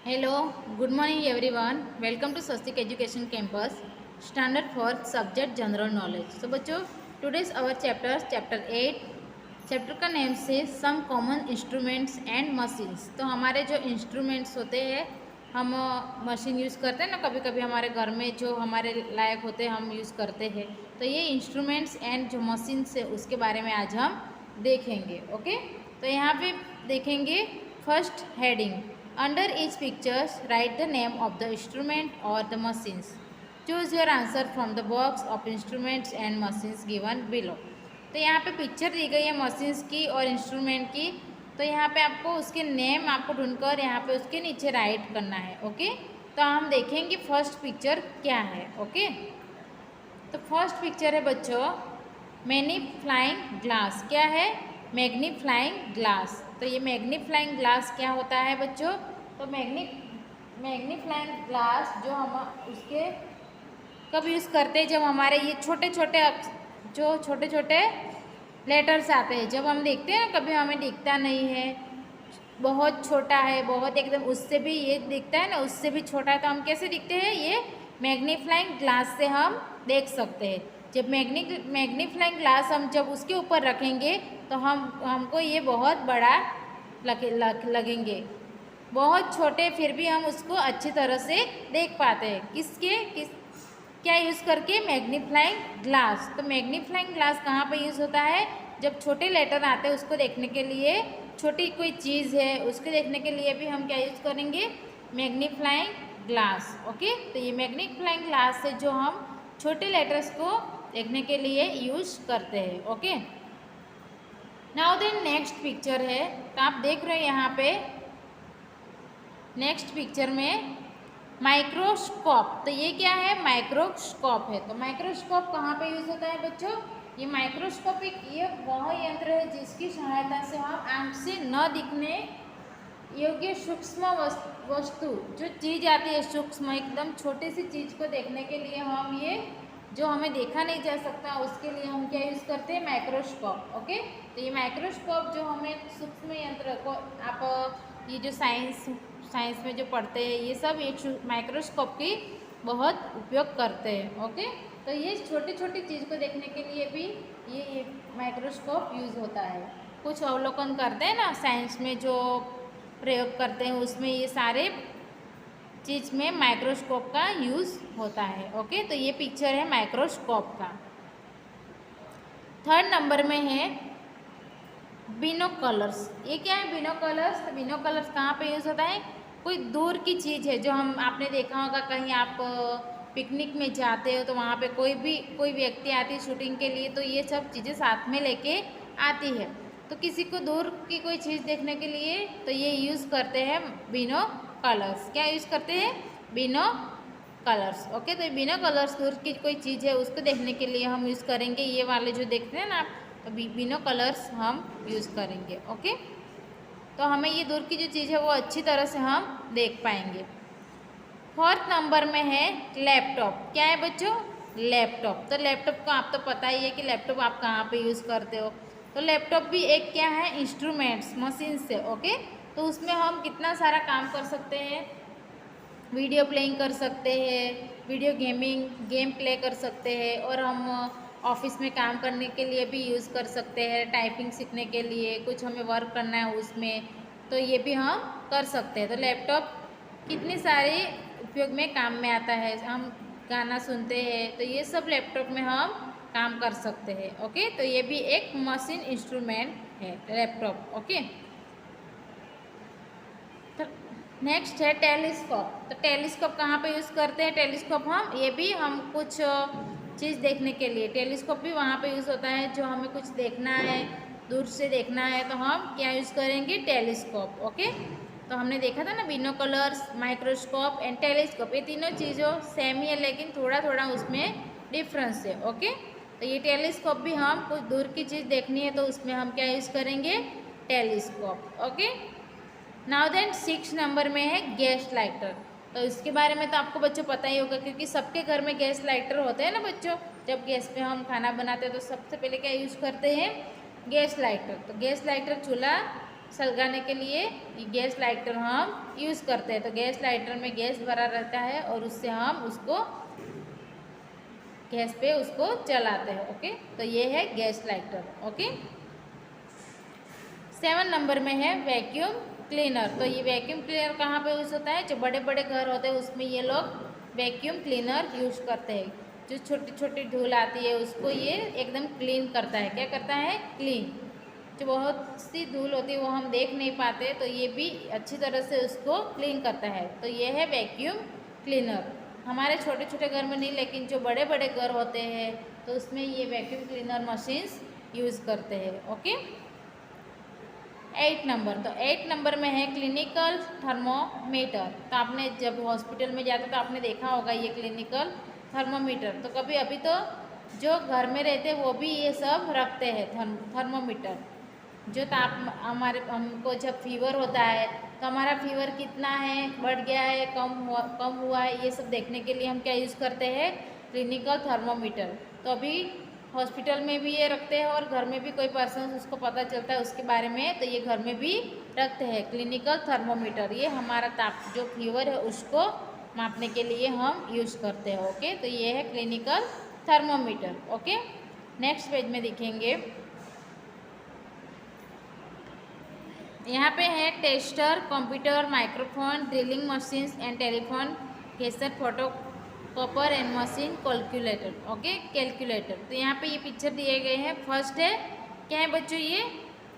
Hello, good morning everyone. Welcome to Swastik Education Campus, Standard for Subject General Knowledge. So बच्चों, today's our chapter 8. Chapter का name से some common instruments and machines. तो हमारे जो instruments होते हैं हम मशीन यूज़ करते हैं ना, कभी कभी हमारे घर में जो हमारे लायक होते हैं हम यूज़ करते हैं। तो ये इंस्ट्रूमेंट्स एंड जो मशीन्स है उसके बारे में आज हम देखेंगे। ओके, तो यहाँ पे देखेंगे first heading, under each pictures write the name of the instrument or the machines. Choose your answer from the box of instruments and machines given below. तो यहाँ पे पिक्चर दी गई है मशीन्स की और इंस्ट्रूमेंट की। तो यहाँ पे आपको उसके नेम आपको ढूंढकर यहाँ पे उसके नीचे राइट करना है। ओके, तो हम देखेंगे फर्स्ट पिक्चर क्या है। ओके, तो फर्स्ट पिक्चर है बच्चों मैग्नीफ्लाइंग ग्लास। क्या है? मैग्नीफ्लाइंग ग्लास। तो ये मैग्नीफ्लाइंग ग्लास क्या होता है बच्चों? तो मैग्नीफ्लाइंग ग्लास जो हम उसके कब यूज़ करते हैं, जब हमारे ये छोटे छोटे लेटर्स आते हैं, जब हम देखते हैं ना, कभी हमें दिखता नहीं है, बहुत छोटा है, बहुत एकदम उससे भी ये दिखता है ना, उससे भी छोटा है, तो हम कैसे दिखते हैं? ये मैग्नीफ्लाइंग ग्लास से हम देख सकते हैं। जब मैग्नीफ्लाइंग ग्लास हम जब उसके ऊपर रखेंगे तो हमको ये बहुत बड़ा लगेंगे, बहुत छोटे, फिर भी हम उसको अच्छी तरह से देख पाते हैं। क्या यूज़ करके? मैग्नीफ्लाइंग ग्लास। तो मैग्नीफ्लाइंग ग्लास कहाँ पे यूज़ होता है? जब छोटे लेटर आते हैं उसको देखने के लिए, छोटी कोई चीज़ है उसको देखने के लिए भी हम क्या यूज़ करेंगे? मैग्नीफ्लाइंग ग्लास। ओके, तो ये मैग्नीफ्लाइंग ग्लास से जो हम छोटे लेटर्स को देखने के लिए यूज़ करते हैं। Okay, now then next picture है, तो आप देख रहे हैं यहाँ पे नेक्स्ट पिक्चर में माइक्रोस्कोप। तो ये क्या है? माइक्रोस्कोप है। तो माइक्रोस्कोप कहाँ पे यूज़ होता है बच्चों? ये माइक्रोस्कोप ये वह यंत्र है जिसकी सहायता से हम आंख से न दिखने योग्य सूक्ष्म वस्तु, जो चीज़ आती है सूक्ष्म, एकदम छोटी सी चीज़ को देखने के लिए हम ये जो हमें देखा नहीं जा सकता उसके लिए हम क्या यूज़ करते हैं? माइक्रोस्कोप। ओके, तो ये माइक्रोस्कोप जो हमें सूक्ष्म यंत्र को आप ये जो साइंस में जो पढ़ते हैं ये सब एक माइक्रोस्कोप की बहुत उपयोग करते हैं। ओके, तो ये छोटी छोटी चीज़ को देखने के लिए भी ये माइक्रोस्कोप यूज़ होता है। कुछ अवलोकन करते हैं ना साइंस में, जो प्रयोग करते हैं उसमें ये सारे चीज़ में माइक्रोस्कोप का यूज़ होता है। ओके, तो ये पिक्चर है माइक्रोस्कोप का। थर्ड नंबर में है बिनोकलर्स। ये क्या है? बिनोकलर्स। तो बिनोकलर्स कहाँ पे यूज़ होता है? कोई दूर की चीज़ है जो हम आपने देखा होगा, कहीं आप पिकनिक में जाते हो तो वहाँ पे कोई व्यक्ति आती है शूटिंग के लिए, तो ये सब चीज़ें साथ में लेके आती है। तो किसी को दूर की कोई चीज़ देखने के लिए तो ये यूज़ करते हैं बिनोकलर्स। क्या यूज़ करते हैं? बिनोकलर्स। ओके, तो बिनोकलर्स दूर की कोई चीज़ है उसको देखने के लिए हम यूज़ करेंगे। ये वाले जो देखते हैं ना आप, तो बिनोकलर्स हम यूज़ करेंगे। ओके, तो हमें ये दूर की जो चीज़ है वो अच्छी तरह से हम देख पाएंगे। फोर्थ नंबर में है लैपटॉप। क्या है बच्चों? लैपटॉप। तो लैपटॉप को आप तो पता ही है कि लैपटॉप आप कहाँ पे यूज़ करते हो। तो लैपटॉप भी एक क्या है? इंस्ट्रूमेंट्स, मशीन से। ओके, तो उसमें हम कितना सारा काम कर सकते हैं, वीडियो प्लेइंग कर सकते हैं, वीडियो गेम प्ले कर सकते हैं, और हम ऑफिस में काम करने के लिए भी यूज़ कर सकते हैं, टाइपिंग सीखने के लिए, कुछ हमें वर्क करना है उसमें, तो ये भी हम कर सकते हैं। तो लैपटॉप कितने सारे उपयोग में काम में आता है, हम गाना सुनते हैं तो ये सब लैपटॉप में हम काम कर सकते हैं। ओके, तो ये भी एक मशीन इंस्ट्रूमेंट है लैपटॉप। ओके, नेक्स्ट है टेलीस्कोप। तो टेलीस्कोप कहाँ पे यूज़ करते हैं? टेलीस्कोप हम कुछ चीज़ देखने के लिए, टेलीस्कोप भी वहाँ पे यूज़ होता है, जो हमें कुछ देखना है, दूर से देखना है, तो हम क्या यूज़ करेंगे? टेलीस्कोप। ओके, तो हमने देखा था ना बिनोकलर्स, माइक्रोस्कोप एंड टेलीस्कोप, ये तीनों चीज़ों सेम ही है लेकिन थोड़ा थोड़ा उसमें डिफरेंस है। ओके, तो ये टेलीस्कोप भी हम कुछ दूर की चीज़ देखनी है तो उसमें हम क्या यूज़ करेंगे? Telescope. Okay, now then 6 number में है गैस लाइटर। तो इसके बारे में तो आपको बच्चों पता ही होगा, क्योंकि सबके घर में गैस लाइटर होते हैं ना बच्चों। जब गैस पे हम खाना बनाते हैं तो सबसे पहले क्या यूज़ करते हैं? Gas lighter. तो गैस लाइटर चूल्हा सलगाने के लिए ये गैस लाइटर हम यूज़ करते हैं। तो गैस लाइटर में गैस भरा रहता है और उससे हम उसको गैस पे उसको जलाते हैं। ओके, तो ये है गैस लाइटर। ओके, 7 नंबर में है वैक्यूम क्लीनर। तो ये वैक्यूम क्लीनर कहाँ पे यूज़ होता है? जो बड़े बड़े घर होते हैं उसमें ये लोग वैक्यूम क्लीनर यूज़ करते हैं। जो छोटी छोटी धूल आती है उसको ये एकदम क्लीन करता है। क्या करता है? क्लीन। जो बहुत सी धूल होती है वो हम देख नहीं पाते, तो ये भी अच्छी तरह से उसको क्लीन करता है। तो ये है वैक्यूम क्लीनर। हमारे छोटे छोटे घर में नहीं, लेकिन जो बड़े बड़े घर होते हैं तो उसमें ये वैक्यूम क्लीनर मशीन्स यूज़ करते हैं। Okay, 8 number. तो 8 नंबर में है क्लिनिकल थर्मोमीटर। तो आपने जब हॉस्पिटल में जाते तो आपने देखा होगा ये क्लिनिकल थर्मोमीटर। तो कभी अभी तो जो घर में रहते वो भी ये सब रखते हैं थर्मोमीटर। जो हमारे हमको जब फीवर होता है तो हमारा फीवर कितना है, बढ़ गया है, कम हुआ है, ये सब देखने के लिए हम क्या यूज़ करते हैं? Clinical thermometer. तो अभी हॉस्पिटल में भी ये रखते हैं और घर में भी कोई पर्सन उसको पता चलता है उसके बारे में तो ये घर में भी रखते हैं क्लिनिकल थर्मोमीटर। ये हमारा ताप जो फीवर है उसको मापने के लिए हम यूज़ करते हैं। ओके, तो ये है clinical thermometer. Okay, next page में देखेंगे, यहाँ पे है tester, computer, microphone, drilling machines and telephone, cassette, photo copper and machine, calculator. Okay, calculator. तो यहाँ पे ये पिक्चर दिए गए हैं। फर्स्ट है क्या है बच्चों? ये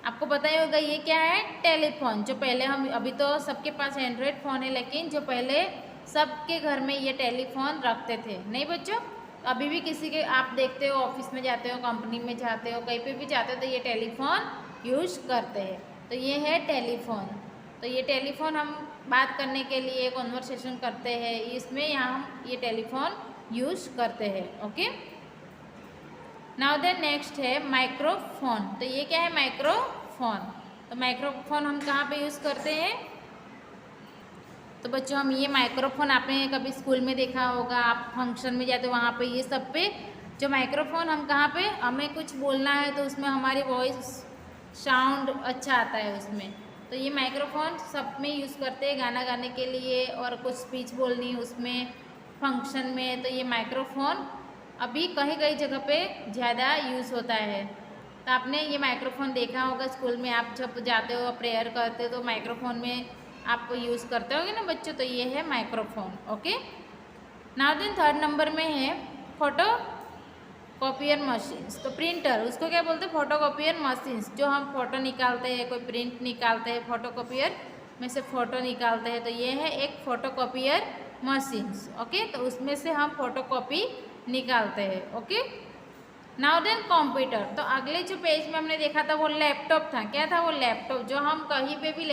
आपको पता ही होगा ये क्या है? टेलीफोन। जो पहले हम अभी तो सबके पास एंड्रॉयड फ़ोन है, लेकिन जो पहले सबके घर में ये टेलीफोन रखते थे, नहीं बच्चों? अभी भी किसी के आप देखते हो, ऑफिस में जाते हो, कंपनी में जाते हो, कहीं पे भी जाते हो तो ये टेलीफोन यूज़ करते हैं। तो ये है टेलीफोन। तो ये टेलीफोन हम बात करने के लिए कॉन्वर्सेशन करते हैं, इसमें यहाँ हम ये टेलीफोन यूज़ करते हैं। ओके, नाउ द नेक्स्ट है माइक्रोफोन। तो ये क्या है? माइक्रोफोन। तो माइक्रोफोन हम कहाँ पे यूज़ करते हैं? तो बच्चों हम ये माइक्रोफोन आपने कभी स्कूल में देखा होगा, आप फंक्शन में जाते हो वहाँ पे ये सब पे जो माइक्रोफोन हम कहाँ पे हमें कुछ बोलना है तो उसमें हमारी वॉइस साउंड अच्छा आता है उसमें। तो ये माइक्रोफोन सब में यूज़ करते हैं गाना गाने के लिए और कुछ स्पीच बोलनी उसमें फंक्शन में। तो ये माइक्रोफोन अभी कहीं कहीं जगह पे ज़्यादा यूज़ होता है। तो आपने ये माइक्रोफोन देखा होगा स्कूल में, आप जब जाते हो प्रेयर करते हो तो माइक्रोफोन में आप यूज़ करते होगे ना बच्चों। तो ये है microphone. Okay, now then 3rd number में है फोटो कॉपियर मशीन्स। तो प्रिंटर उसको क्या बोलते हैं? Photocopier machines. जो हम फोटो निकालते हैं, कोई प्रिंट निकालते हैं, फोटो कॉपियर में से फ़ोटो निकालते हैं, तो ये है एक फोटो कॉपियर मशीन्स। ओके, तो उसमें से हम फोटो कॉपी निकालते हैं। Okay, now then computer. तो अगले जो पेज में हमने देखा था वो लैपटॉप था। क्या था वो? लैपटॉप, जो हम कहीं पे भी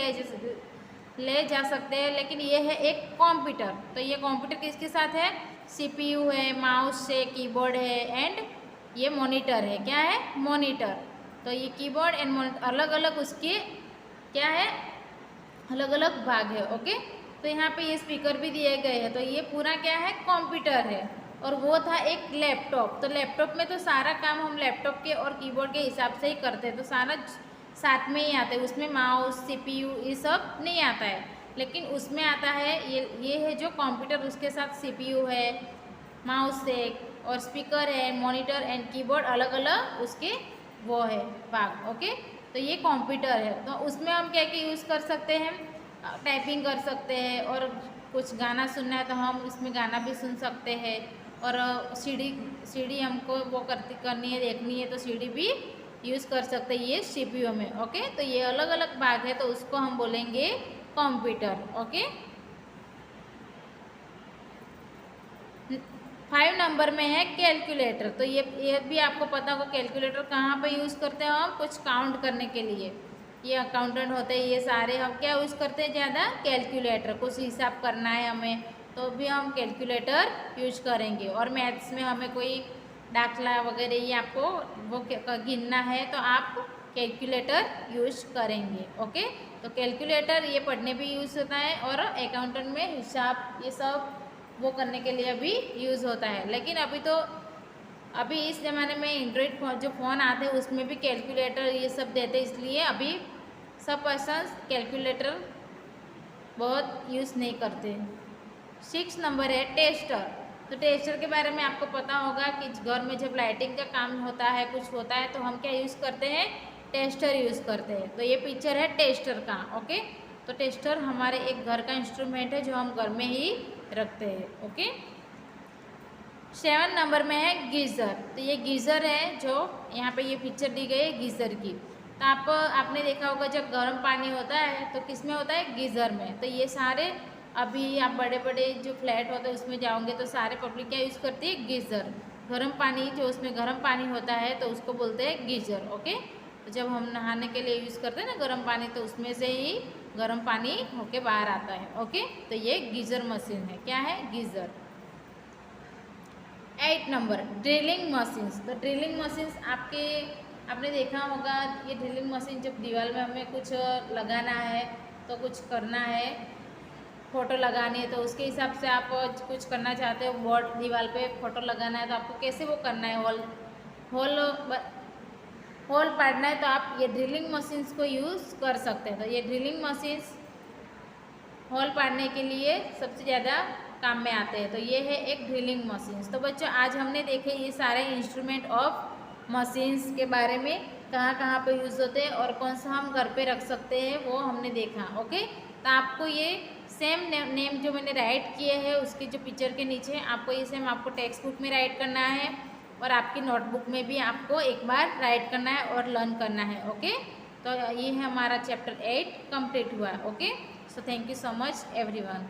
ले जा सकते हैं। लेकिन ये है एक कंप्यूटर। तो ये कंप्यूटर किसके साथ है? सीपीयू है, माउस है, कीबोर्ड है एंड ये मॉनिटर है। क्या है? मॉनिटर। तो ये कीबोर्ड एंड मॉनिटर अलग अलग उसके क्या है? अलग अलग भाग है। ओके, तो यहाँ पे ये स्पीकर भी दिए गए हैं। तो ये पूरा क्या है? कंप्यूटर है। और वो था एक लैपटॉप। तो लैपटॉप में तो सारा काम हम लैपटॉप के और कीबोर्ड के हिसाब से ही करते हैं, तो सारा साथ में ही आता है। उसमें माउस, सीपीयू ये सब नहीं आता है, लेकिन उसमें आता है ये है जो कंप्यूटर, उसके साथ सीपीयू है, माउस है और स्पीकर है, मॉनिटर एंड कीबोर्ड अलग अलग उसके वो है भाग। ओके, तो ये कंप्यूटर है। तो उसमें हम क्या क्या यूज़ कर सकते हैं? टाइपिंग कर सकते हैं, और कुछ गाना सुनना है तो हम उसमें गाना भी सुन सकते हैं, और सीडी हमको वो करनी है, देखनी है तो सीडी भी यूज़ कर सकते हैं ये सीपीयू में। ओके, तो ये अलग अलग भाग है, तो उसको हम बोलेंगे कंप्यूटर। ओके, 5 नंबर में है कैलकुलेटर। तो ये भी आपको पता होगा कैलकुलेटर कहाँ पे यूज़ करते हैं? हम कुछ काउंट करने के लिए, ये अकाउंटेंट होते हैं, ये सारे हम क्या यूज़ करते हैं ज़्यादा? कैलकुलेटर। कुछ हिसाब करना है हमें तो भी हम कैलकुलेटर यूज़ करेंगे। और मैथ्स में हमें कोई दाखला वगैरह ये आपको वो गिनना है तो आप कैलकुलेटर यूज़ करेंगे। ओके, तो कैलकुलेटर ये पढ़ने भी यूज़ होता है और अकाउंटेंट में हिसाब ये सब वो करने के लिए भी यूज़ होता है। लेकिन अभी इस ज़माने में एंड्रॉइड जो फ़ोन आते हैं उसमें भी कैलकुलेटर ये सब देते हैं, इसलिए अभी सब पर्सन्स कैलकुलेटर बहुत यूज़ नहीं करते। 6 नंबर है टेस्टर। तो टेस्टर के बारे में आपको पता होगा कि घर में जब लाइटिंग का काम होता है, कुछ होता है, तो हम क्या यूज़ करते हैं, टेस्टर यूज़ करते हैं। तो ये पिक्चर है टेस्टर का। ओके, तो टेस्टर हमारे एक घर का इंस्ट्रूमेंट है जो हम घर में ही रखते हैं। ओके, 7 नंबर में है गीज़र। तो ये गीज़र है जो यहाँ पे ये पिक्चर दी गई है गीज़र की। तो आपने देखा होगा जब गर्म पानी होता है तो किस में होता है, गीज़र में। तो ये सारे अभी आप बड़े बड़े जो फ्लैट होते हैं उसमें जाओगे तो सारे पब्लिक क्या यूज़ करती है, गीज़र। गर्म पानी जो उसमें गर्म पानी होता है तो उसको बोलते हैं गीज़र। ओके, तो जब हम नहाने के लिए यूज़ करते हैं ना गर्म पानी, तो उसमें से ही गर्म पानी होके बाहर आता है। ओके, तो ये गीज़र मशीन है। क्या है, गीज़र। 8 number drilling machines. तो ड्रिलिंग मशीन्स आपने देखा होगा, ये ड्रिलिंग मशीन जब दीवार में हमें कुछ लगाना है तो कुछ करना है, फ़ोटो लगानी है, तो उसके हिसाब से आप कुछ करना चाहते हो, बोर्ड दीवार पे फ़ोटो लगाना है, तो आपको कैसे वो करना है, होल पाड़ना है, तो आप ये ड्रिलिंग मशीन्स को यूज़ कर सकते हैं। तो ये ड्रिलिंग मशीन्स होल पाड़ने के लिए सबसे ज़्यादा काम में आते हैं। तो ये है एक ड्रिलिंग मशीन्स। तो बच्चों आज हमने देखे ये सारे इंस्ट्रूमेंट ऑफ मशीन्स के बारे में, कहाँ कहाँ पे यूज़ होते हैं और कौन सा हम घर पे रख सकते हैं वो हमने देखा। ओके, तो आपको ये सेम नेम जो मैंने राइट किए हैं उसके जो पिक्चर के नीचे आपको ये सेम आपको टेक्स्ट बुक में राइट करना है और आपकी नोटबुक में भी आपको एक बार राइट करना है और लर्न करना है। ओके, तो ये है हमारा चैप्टर 8 कंप्लीट हुआ। Okay, so thank you so much everyone.